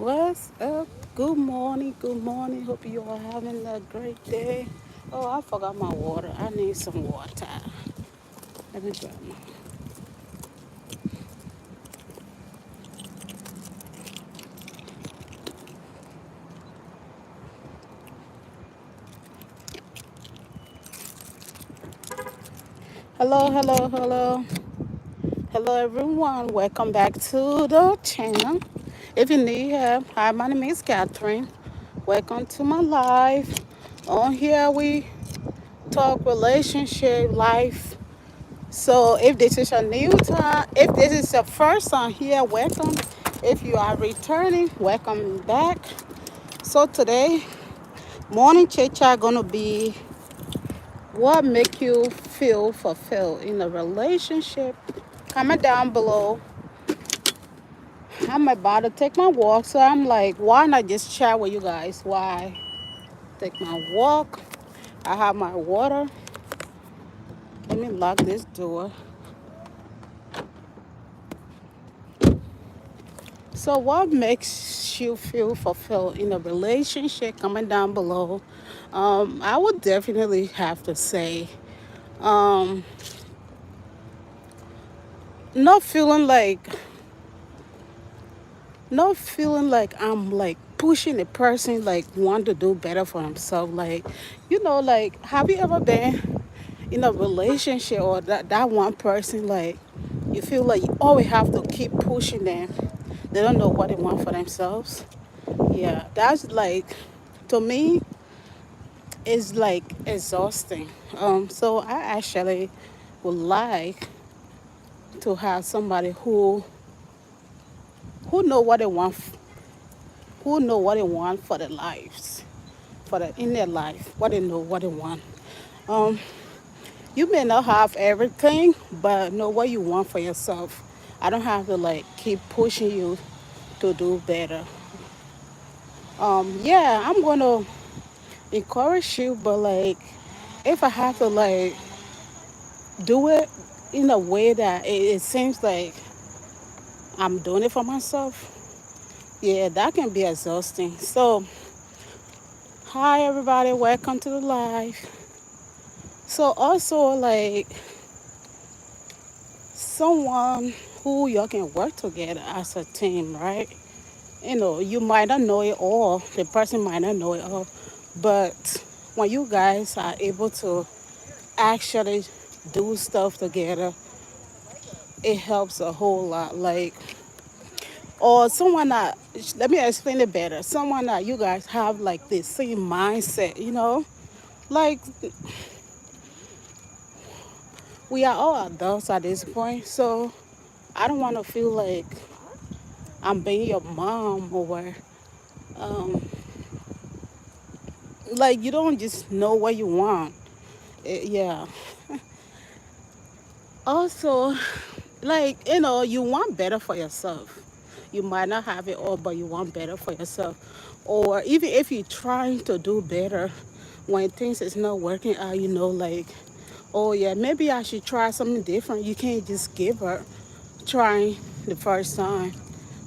What's up? Good morning. Good morning. Hope you are having a great day. Oh, I forgot my water. I need some water. Let me grab my. Hello, hello, hello. Hello, everyone. Welcome back to the channel. If you need help, hi, my name is Catherine. Welcome to my life. On here, we talk relationship, life. So if this is a new time, if this is your first time here, welcome. If you are returning, welcome back. So today, morning chit-chat gonna be what make you feel fulfilled in a relationship. Comment down below. I'm about to take my walk, so I'm like, why not just chat with you guys? Why take my walk? I have my water. Let me lock this door. So, what makes you feel fulfilled in a relationship? Comment down below. I would definitely have to say, um, not feeling like, not feeling like I'm like pushing a person like want to do better for himself. Like, like have you ever been in a relationship or that one person like you feel like you always have to keep pushing them. They don't know what they want for themselves. Yeah, that's like to me it's like exhausting. So I actually would like to have somebody who know what they want, who know what they want for their lives, for the in their life, what they know, what they want. Um, you may not have everything, but know what you want for yourself. I don't have to like keep pushing you to do better. Yeah, I'm gonna encourage you, but like if I have to like do it in a way that it seems like I'm doing it for myself, yeah, that can be exhausting. So, hi everybody, welcome to the live. So, also like someone who y'all can work together as a team, right? You might not know it all, the person might not know it all, but when you guys are able to actually do stuff together, it helps a whole lot. Like, or someone that let me explain it better, someone that you guys have like the same mindset, like we are all adults at this point, so I don't want to feel like I'm being your mom or like you don't just know what you want. Yeah, also like you want better for yourself. You might not have it all, but you want better for yourself. Or even if you're trying to do better, when things is not working out, like, oh yeah, maybe I should try something different. You can't just give up trying the first time.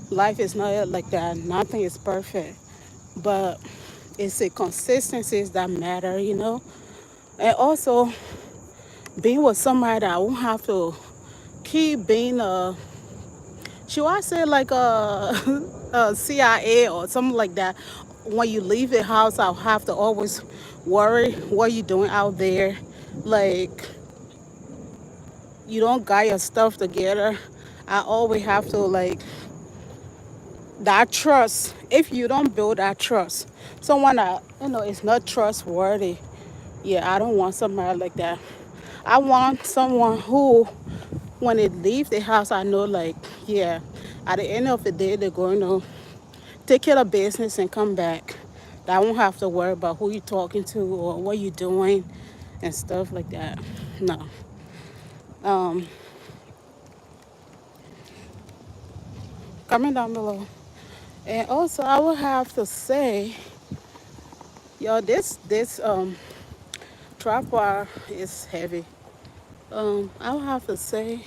Life is not like that. Nothing is perfect, but it's the consistencies that matter. And also being with somebody that won't have to keep being should I say like a CIA or something like that? When you leave the house, I'll have to always worry what you doing out there. Like you don't got your stuff together. I always have to like that trust. If you don't build that trust, someone that is not trustworthy. Yeah, I don't want somebody like that. I want someone who, when they leave the house, I know like, yeah, at the end of the day, they're going to take care of business and come back. I won't have to worry about who you're talking to or what you're doing and stuff like that. No. Um, Comment down below. And also, I will have to say, yo, this tripod is heavy. I will have to say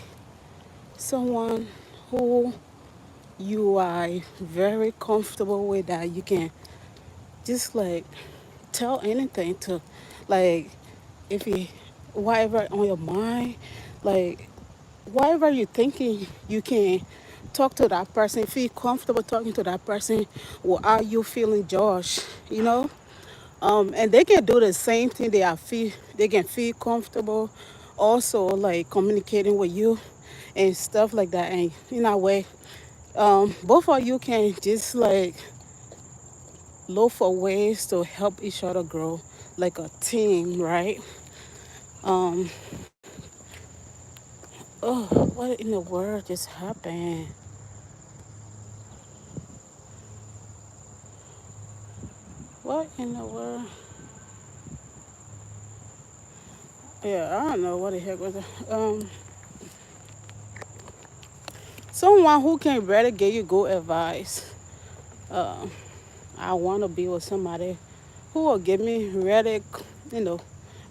someone who you are very comfortable with that, you can just like tell anything to, like, if you, whatever on your mind, like whatever you're thinking, you can talk to that person, feel comfortable talking to that person without you feeling judged, you know. And they can do the same thing. They can feel comfortable also like communicating with you and stuff like that. And in a way, both of you can just like look for ways to help each other grow like a team, right? Um, oh, what in the world just happened? What in the world? Yeah, I don't know what the heck was that. Someone who can really give you good advice. Um, I want to be with somebody who will give me really, you know,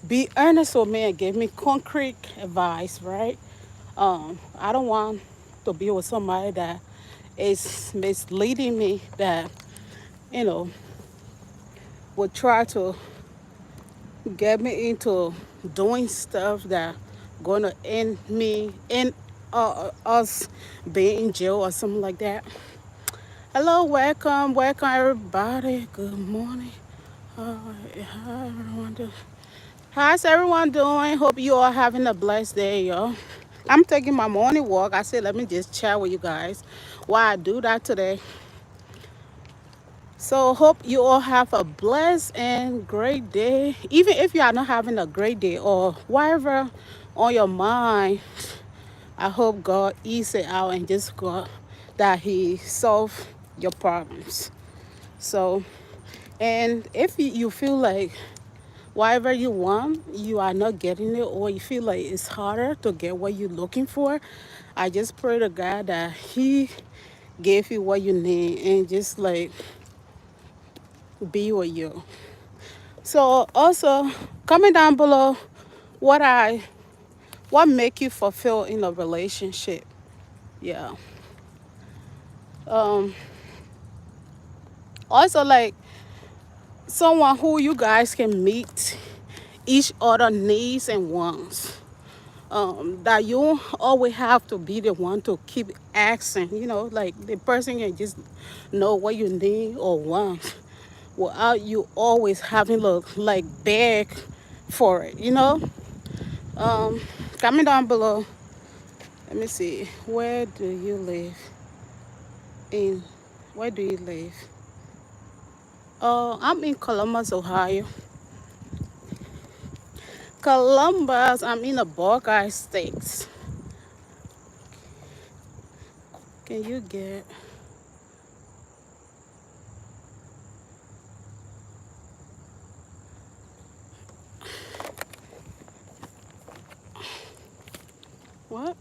be earnest with me and give me concrete advice, right? I don't want to be with somebody that is misleading me, that, you know, will try to get me into doing stuff that gonna end me in us being in jail or something like that. Hello, welcome everybody. Good morning. How everyone doing? How's everyone doing? Hope you all having a blessed day, y'all. I'm taking my morning walk. I said let me just chat with you guys while I do that today. So hope you all have a blessed and great day. Even if you are not having a great day or whatever on your mind, I hope God ease it out and just God that He solve your problems. So, and if you feel like whatever you want, you are not getting it, or you feel like it's harder to get what you're looking for, I just pray to God that He gave you what you need and just like be with you. So also comment down below what I what make you fulfill in a relationship. Yeah. Um Also like someone who you guys can meet each other needs and wants. That you don't always have to be the one to keep asking, you know, like the person can just know what you need or want without you always having to like beg for it, you know. Um, Comment down below. Let me see. Where do you live? In where do you live? I'm in Columbus, Ohio. Columbus. I'm in the Buckeye States. Can you get what?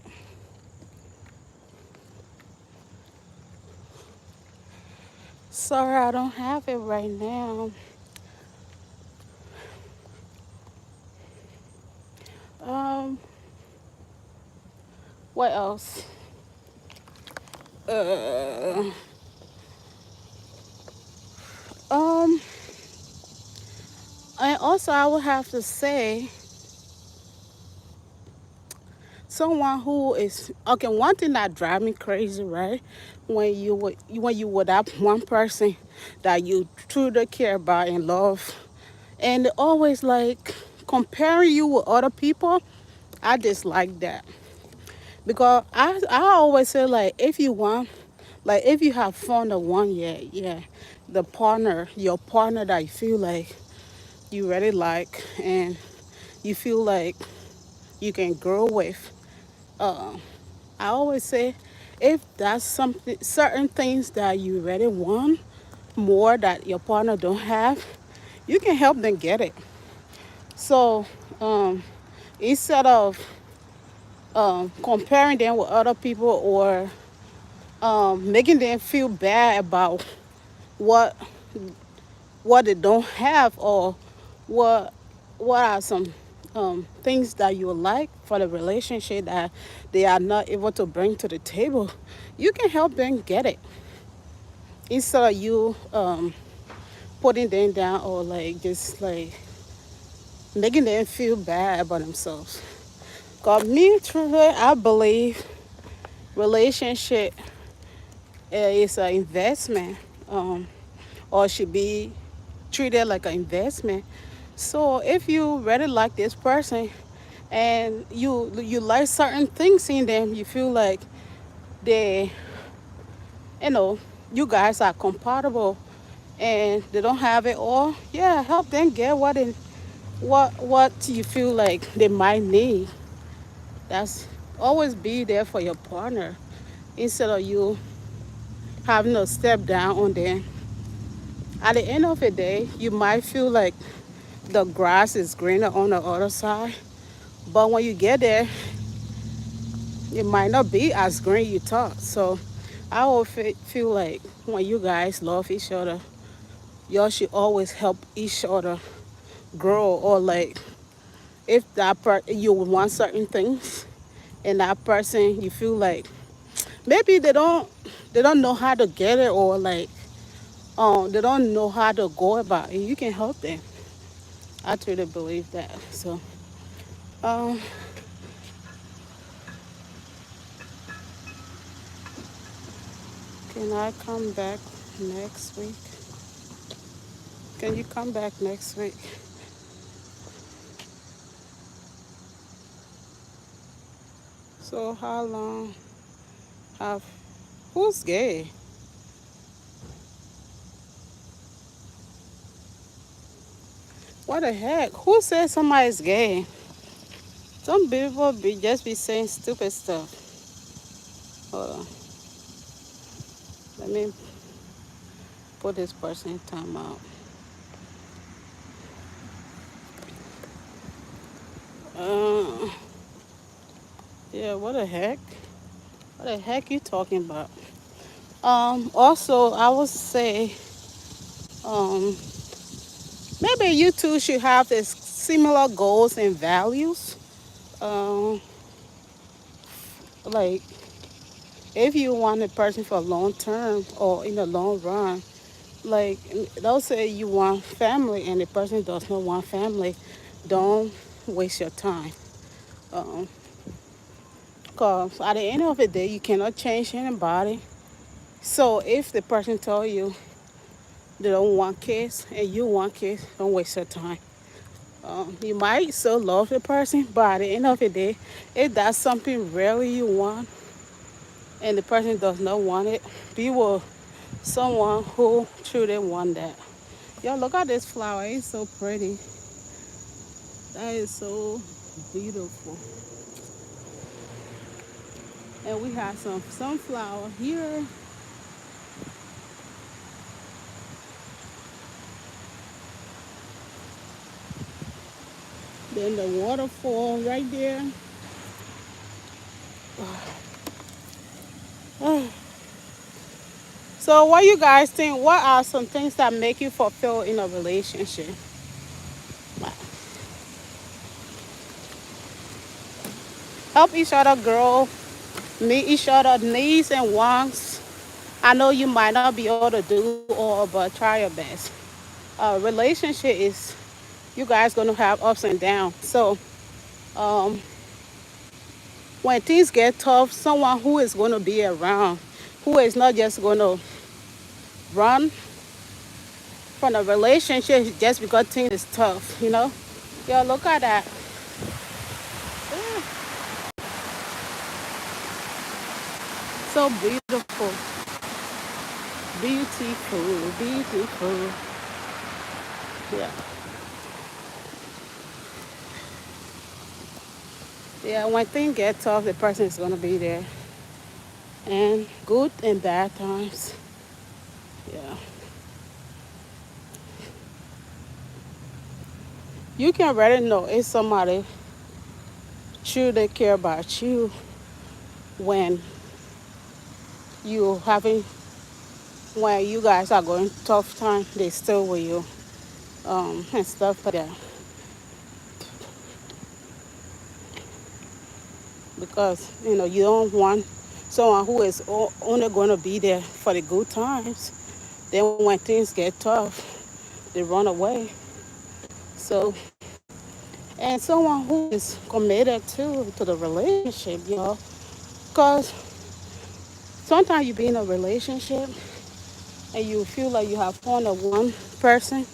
Sorry, I don't have it right now. Um, what else? Uh, um, and also I would have to say someone who is okay. One thing that drive me crazy, right? When you with that one person that you truly care about and love, and they always like comparing you with other people. I dislike that because I always say like if you want, like if you have found the one, yeah, the partner, your partner that you feel like you really like and you feel like you can grow with. Uh, I always say if that's something, certain things that you really want more that your partner don't have, you can help them get it. So um, instead of comparing them with other people or making them feel bad about what what they don't have or what what are some things that you like for the relationship that they are not able to bring to the table, you can help them get it instead of you putting them down or like just like making them feel bad about themselves. Cause me, truly, I believe relationship is an investment, or should be treated like an investment. So if you really like this person and you like certain things in them, you feel like they, you know, you guys are compatible and they don't have it all, yeah, help them get what you feel like they might need. That's always be there for your partner instead of you having to step down on them. At the end of the day, you might feel like the grass is greener on the other side, but when you get there, it might not be as green you thought. So I always feel like when you guys love each other, y'all should always help each other grow. Or like if you want certain things and that person you feel like maybe they don't know how to get it, or like they don't know how to go about it, you can help them. I truly believe that. So um can I come back next week? Can you come back next week? So how long have who's gay? What the heck? Who said somebody's gay? Some people be saying stupid stuff. Hold on. Let me put this person in timeout. Uh, yeah, what the heck? What the heck you talking about? Also, I would say, um, maybe you two should have this similar goals and values. Um, like if you want a person for long term or in the long run, like they'll say you want family and the person does not want family, don't waste your time. Um, Cause at the end of the day, you cannot change anybody. So if the person tell you they don't want kids and you want kids, don't waste your time. You might still love the person, but at the end of the day, if that's something really you want and the person does not want it, be with someone who truly want that. Yo, look at this flower. It's so pretty. That is so beautiful. And we have some sunflower here. Then the waterfall right there. So what you guys think? What are some things that make you fulfill in a relationship? Help each other grow, meet each other needs and wants. I know you might not be able to do all, but try your best. Relationship is you guys gonna have ups and downs. So um, when things get tough, someone who is gonna be around, who is not just gonna run from a relationship just because things is tough, you know? Yeah, look at that. Yeah, so beautiful. Beautiful, beautiful. Yeah. Yeah, when things get tough, the person is gonna be there. And good and bad times. Yeah. You can already know if somebody truly care about you when you having when you guys are going tough time, they still with you. And stuff like that. because you don't want someone who is only going to be there for the good times. Then when things get tough, they run away. So, and someone who is committed to the relationship, because sometimes you be in a relationship and you feel like you have found a one person,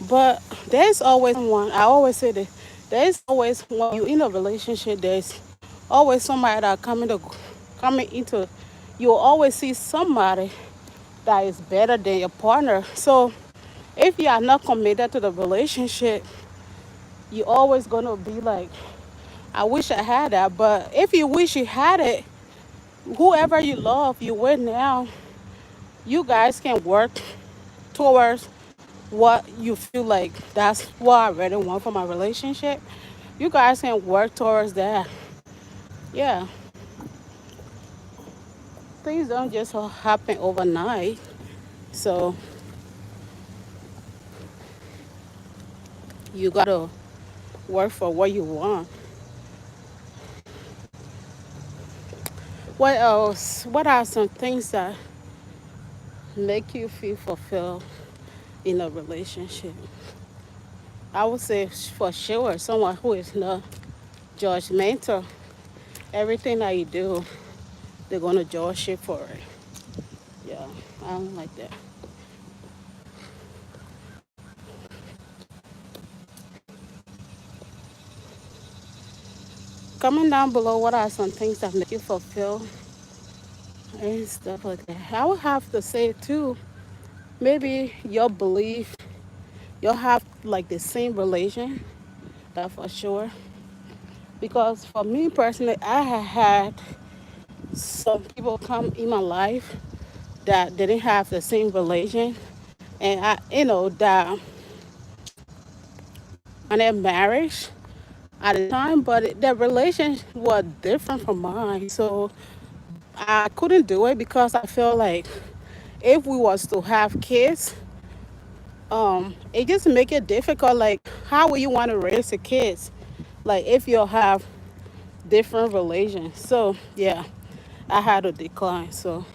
but there's always one. I always say that there's always when you're in a relationship, there's always somebody that coming into. You'll always see somebody that is better than your partner. So if you are not committed to the relationship, you're always gonna be like, I wish I had that. But if you wish you had it, whoever you love, you with now, you guys can work towards what you feel like that's what I really want for my relationship. You guys can work towards that. Yeah, things don't just happen overnight. So you gotta work for what you want. What else? What are some things that make you feel fulfilled in a relationship? I would say for sure someone who is not judgmental. Everything that you do, they're gonna judge you for it. Yeah, I don't like that. Comment down below what are some things that make you fulfilled and stuff like that. I would have to say too, maybe your belief, you'll have like the same religion, that for sure. Because for me personally, I have had some people come in my life that didn't have the same religion, and that on their marriage at the time, but their relation was different from mine. So I couldn't do it because I feel like if we was to have kids, it just make it difficult. Like, how will you want to raise the kids? Like, if you have different religions. So yeah, I had to decline. So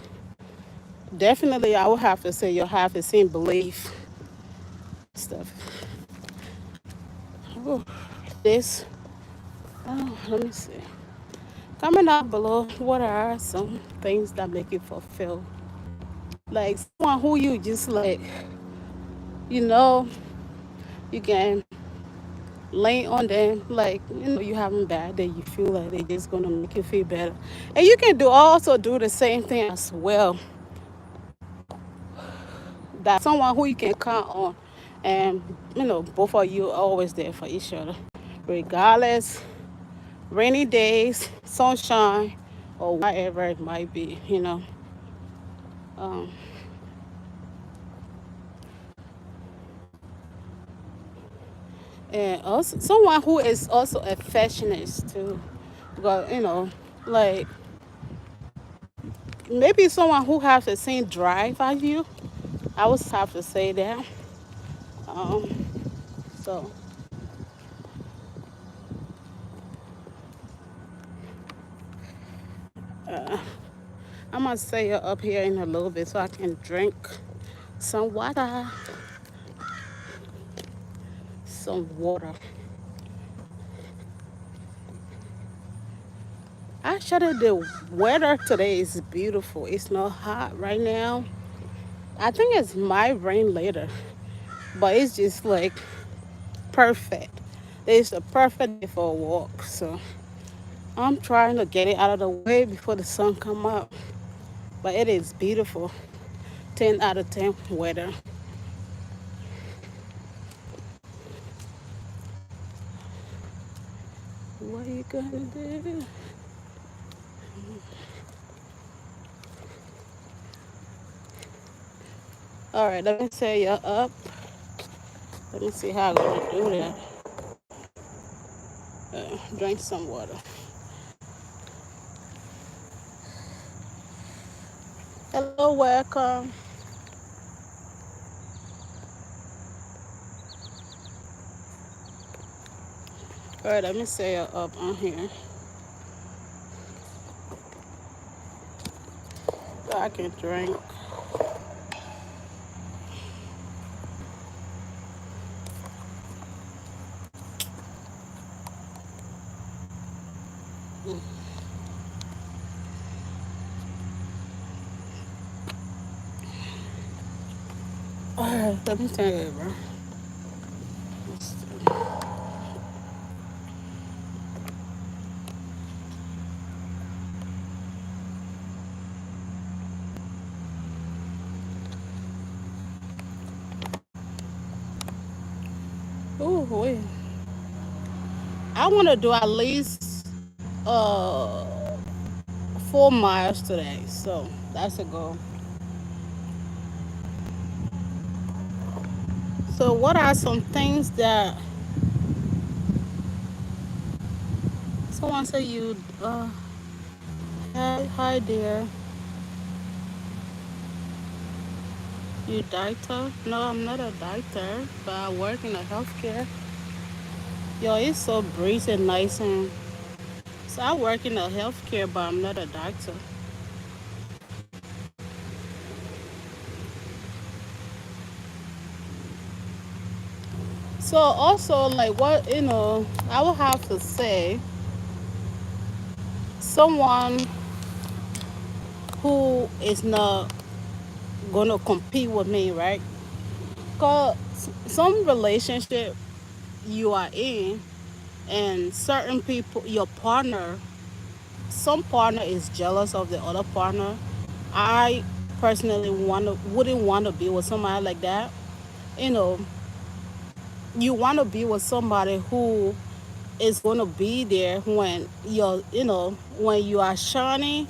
definitely, I would have to say you have the same belief stuff. Ooh, this. Oh, let me see. Comment down below. What are some things that make you fulfilled? Like someone who you just like, you know, you can lay on them. Like you having a bad day, you feel like they just gonna make you feel better, and you can do the same thing as well. That someone who you can count on, and both of you are always there for each other, regardless rainy days, sunshine, or whatever it might be. Um, and also someone who is also affectionate too. Because like maybe someone who has the same drive as you. I would have to say that. Um, so I'm gonna stay up here in a little bit so I can drink some water. Some water. Actually, the weather today is beautiful. It's not hot right now. I think it's might rain later, but it's just like perfect. It's a perfect day for a walk. So I'm trying to get it out of the way before the sun come up. But it is beautiful. 10 out of 10 weather. What are you gonna do? All right, let me say you're up. Let me see how I'm gonna do that. Drink some water. Hello, welcome. All right, let me say you're up on here. So I can drink. Let me tell you, bro. Oh, wait. I want to do at least uh 4 miles today. So that's a goal. So what are some things that someone say you hi there, you doctor? No, I'm not a doctor, but I work in a healthcare. Yo, it's so breezy and nice and so I work in a healthcare, but I'm not a doctor. So also like what I would have to say someone who is not gonna compete with me, right? Cause some relationship you are in and certain people your partner some partner is jealous of the other partner. I personally wouldn't want to be with somebody like that. You know, you want to be with somebody who is going to be there when when you are shining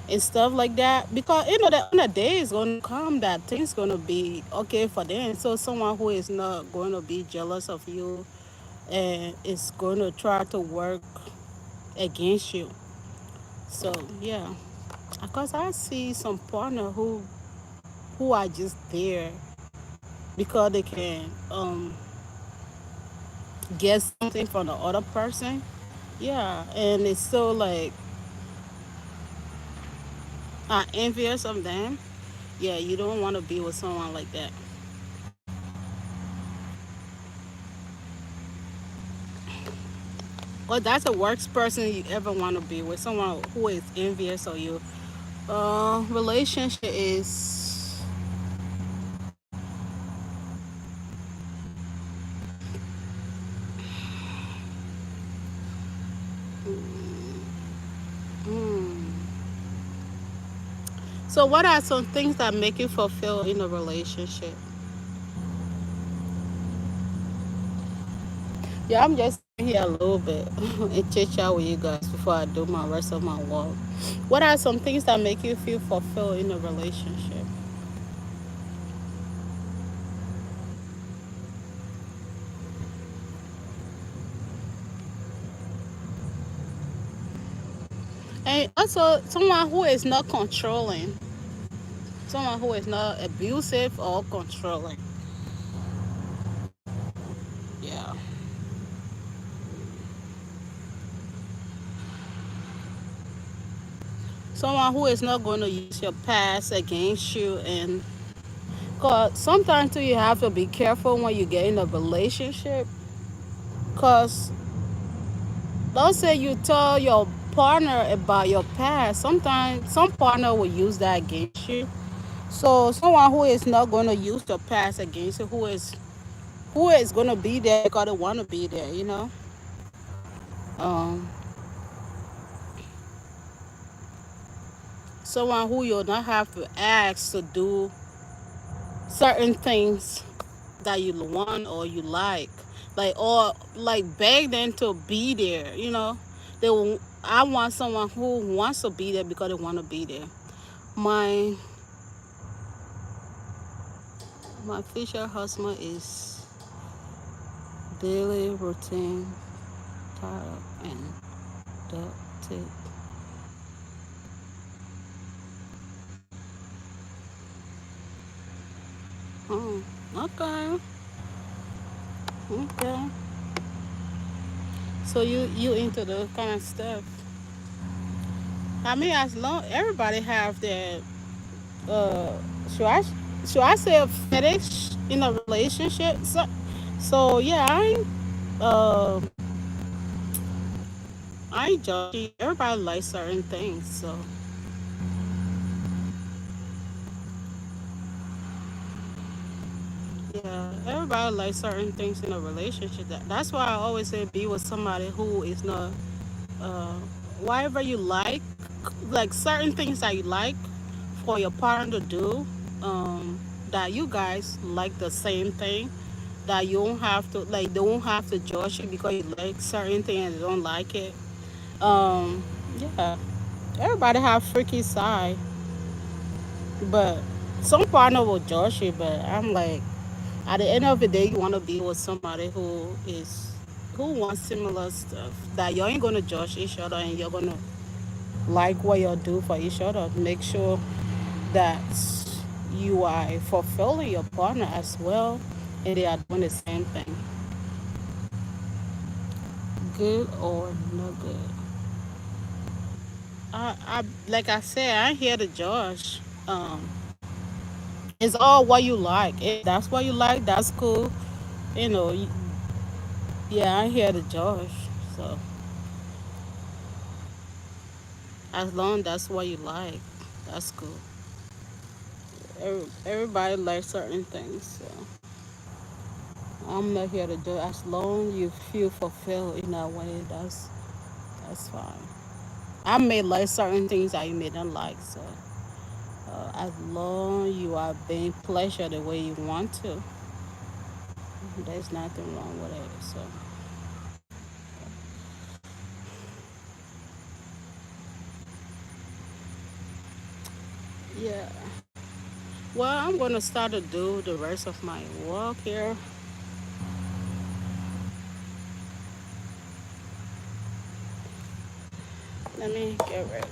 and stuff like that, because that on a day is going to come that things going to be okay for them. So someone who is not going to be jealous of you and is going to try to work against you. So yeah, because I see some partner who are just there because they can get something from the other person. Yeah, and it's so like envious of them. Yeah, you don't want to be with someone like that. Well, that's the worst person you ever want to be with. Someone who is envious of you. Relationship is so. What are some things that make you fulfill in a relationship? Yeah, I'm just here a little bit and chit chat with you guys before I do my rest of my walk. What are some things that make you feel fulfilled in a relationship? And also, someone who is not controlling, someone who is not abusive or controlling. Yeah. Someone who is not going to use your past against you. And cause sometimes too, you have to be careful when you get in a relationship. Cause don't say you tell your partner about your past. Sometimes some partner will use that against you. So someone who is not going to use the past against you, who is going to be there because they want to be there. Um, Someone who you'll not have to ask to do certain things that you want or you like or like beg them to be there. I want someone who wants to be there because they want to be there. My my future husband is daily routine, tired and productive. Oh, okay, okay. So you into the kind of stuff. I mean, as long everybody have their uh, should I should I say fetish in a relationship? So yeah, I ain't judgy. Everybody likes certain things, so yeah, everybody likes certain things in a relationship. That's why I always say be with somebody who is not uh, whatever you like certain things that you like for your partner to do, that you guys like the same thing, that you don't have to like they won't have to judge you because you like certain thing and they don't like it. Um, yeah, everybody have freaky side, but some partner will judge you. But I'm like, at the end of the day, you want to be with somebody who wants similar stuff. That you ain't gonna judge each other and you're gonna like what you do for each other. Make sure that you are fulfilling your partner as well, and they are doing the same thing. Good or no good. I like I said, I ain't here to judge. It's all what you like. If that's what you like, that's cool. You know, yeah, I ain't here to judge. So as long that's what you like, that's cool. Everybody likes certain things, so I'm not here to do. As long you feel fulfilled in that way, that's fine. I may like certain things that you may not like, so as long you are being pleasure the way you want to, there's nothing wrong with it. So yeah. Well, I'm gonna start to do the rest of my work here. Let me get ready.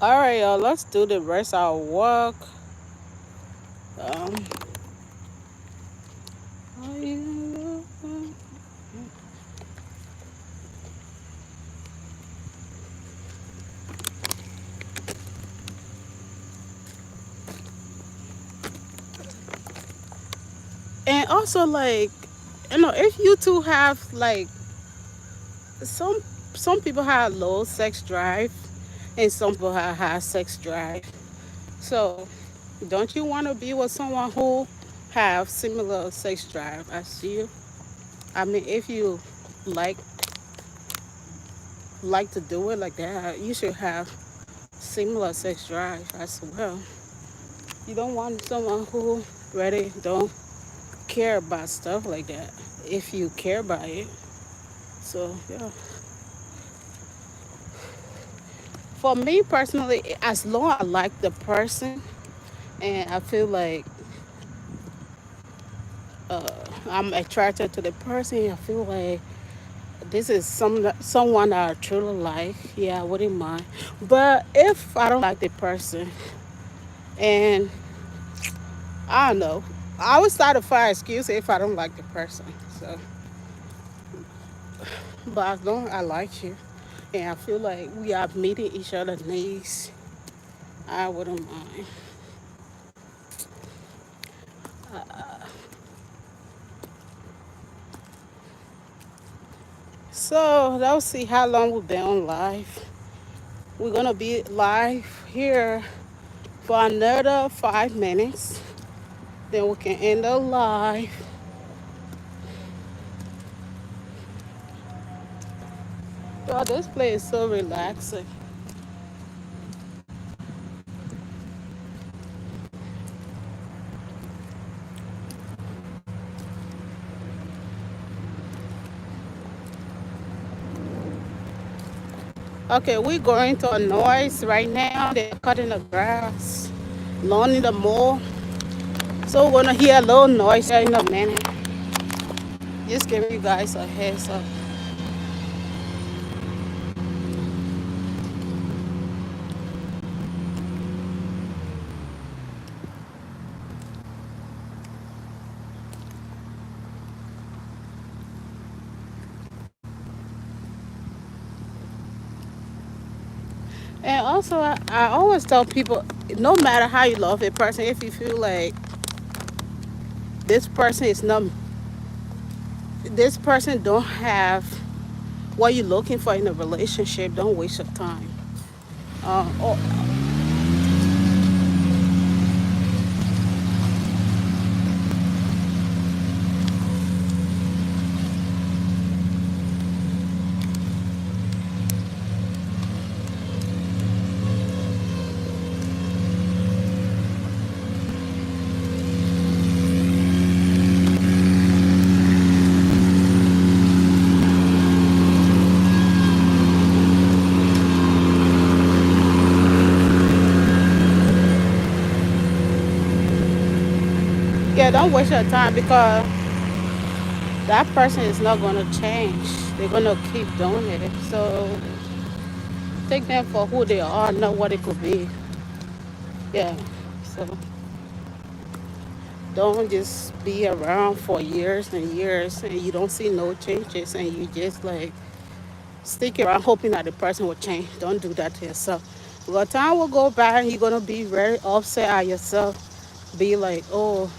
All right, y'all. Let's do the rest of our work. Um, and also, like, if you two have like some some people have low sex drive, and some people have high sex drive. So, don't you want to be with someone who have similar sex drive as you? I mean, if you like like to do it like that, you should have similar sex drive as well. You don't want someone who really don't care about stuff like that. If you care about it, so yeah. For me personally, as long as I like the person and I feel like I'm attracted to the person, I feel like this is someone that I truly like. Yeah, I wouldn't mind. But if I don't like the person, and I don't know, I always try to find excuse if I don't like the person. So, but as long as I like you, and I feel like we are meeting each other's needs, I wouldn't mind. So let's see how long we've been on live. We're gonna be live here for another 5 minutes. Then we can end the live. Oh, this place is so relaxing. Okay, we're going to a noise right now. They're cutting the grass, lawn in the mall. So we're gonna hear a little noise here in a minute. Just giving you guys a heads up. And also, I always tell people, no matter how you love a person, if you feel like this person is not, this person don't have what you're looking for in a relationship, don't waste your time. Or, yeah, don't waste your time because that person is not gonna change. They're gonna keep doing it. So take them for who they are, not what it could be. Yeah. So don't just be around for years and years and you don't see no changes and you just like stick around hoping that the person will change. Don't do that to yourself. Because time will go by and you're gonna be very upset at yourself. Be like, oh,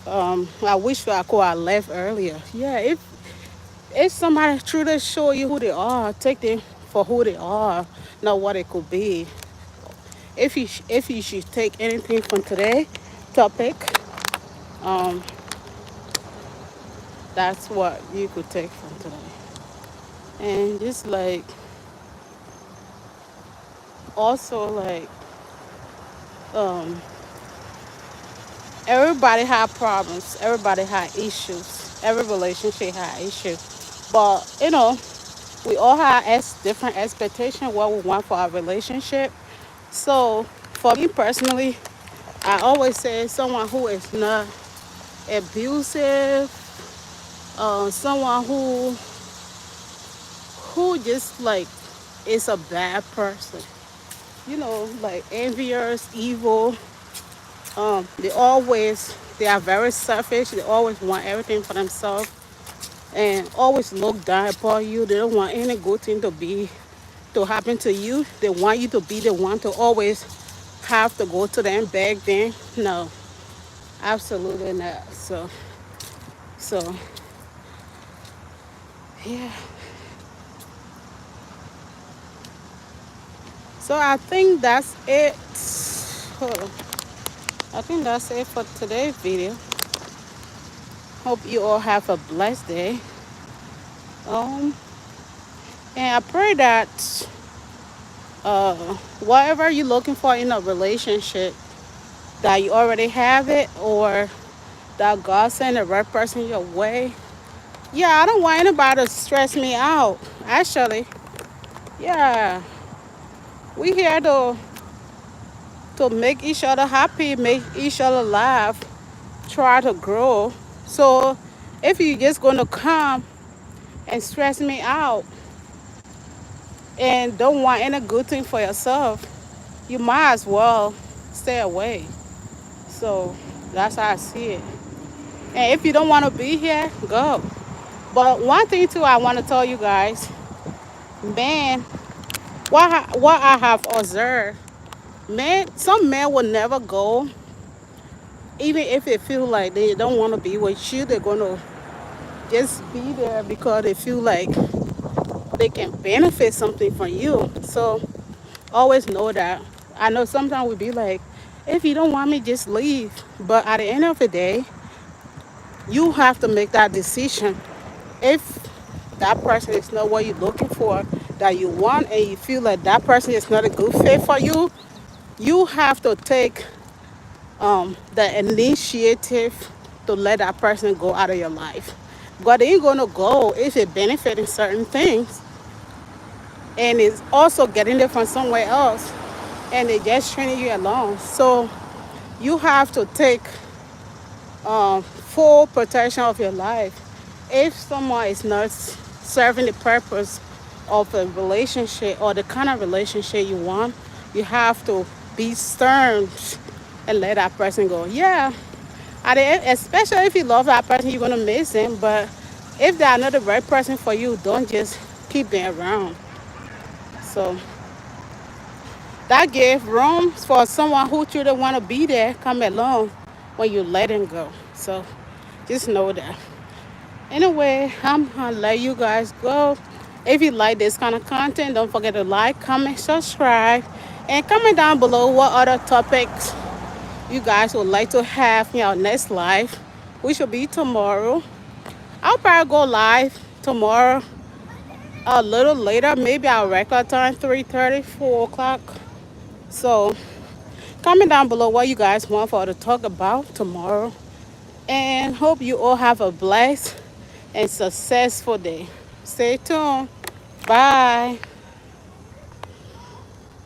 I wish I could have left earlier. Yeah, if somebody truly show you who they are, take them for who they are, not what it could be. If you should take anything from today topic, um, that's what you could take from today. And just like also like um, everybody have problems, everybody have issues, every relationship have issues, but we all have different expectations what we want for our relationship. So for me personally, I always say someone who is not abusive, someone who just like is a bad person, like envious, evil. They are very selfish. They always want everything for themselves and always look down upon you. They don't want any good thing to happen to you. They want you to be the one to always have to go to them, beg them. No, absolutely not. So yeah. So I think that's it. Hold on. I think that's it for today's video. Hope you all have a blessed day. Um, and I pray that uh, whatever you're looking for in a relationship, that you already have it, or that God sent the right person your way. Yeah, I don't want anybody to stress me out. Actually, yeah, we here to make each other happy, make each other laugh, try to grow. So if you're just gonna come and stress me out and don't want any good thing for yourself, you might as well stay away. So that's how I see it. And if you don't want to be here, go. But one thing too, I want to tell you guys, man, what I have observed, man, some men will never go, even if they feel like they don't want to be with you. They're gonna just be there because they feel like they can benefit something from you. So always know that. I know sometimes we be like, if you don't want me, just leave. But at the end of the day, you have to make that decision. If that person is not what you're looking for, that you want, and you feel like that person is not a good fit for you, you have to take the initiative to let that person go out of your life. But they ain't gonna go if it benefiting certain things and it's also getting it from somewhere else and they just training you along. So you have to take full protection of your life. If someone is not serving the purpose of a relationship or the kind of relationship you want, you have to be stern and let that person go. Yeah, at the end, especially if you love that person, you're gonna miss them. But if they are not the right person for you, don't just keep them around. So that gave room for someone who truly want to be there come along when you let them go. So just know that. Anyway, I'm gonna let you guys go. If you like this kind of content, don't forget to like, comment, subscribe, and comment down below what other topics you guys would like to have in our next live, which will be tomorrow. I'll probably go live tomorrow a little later, maybe our regular time, 3:30, 4 o'clock. So comment down below what you guys want for us to talk about tomorrow. And hope you all have a blessed and successful day. Stay tuned. Bye.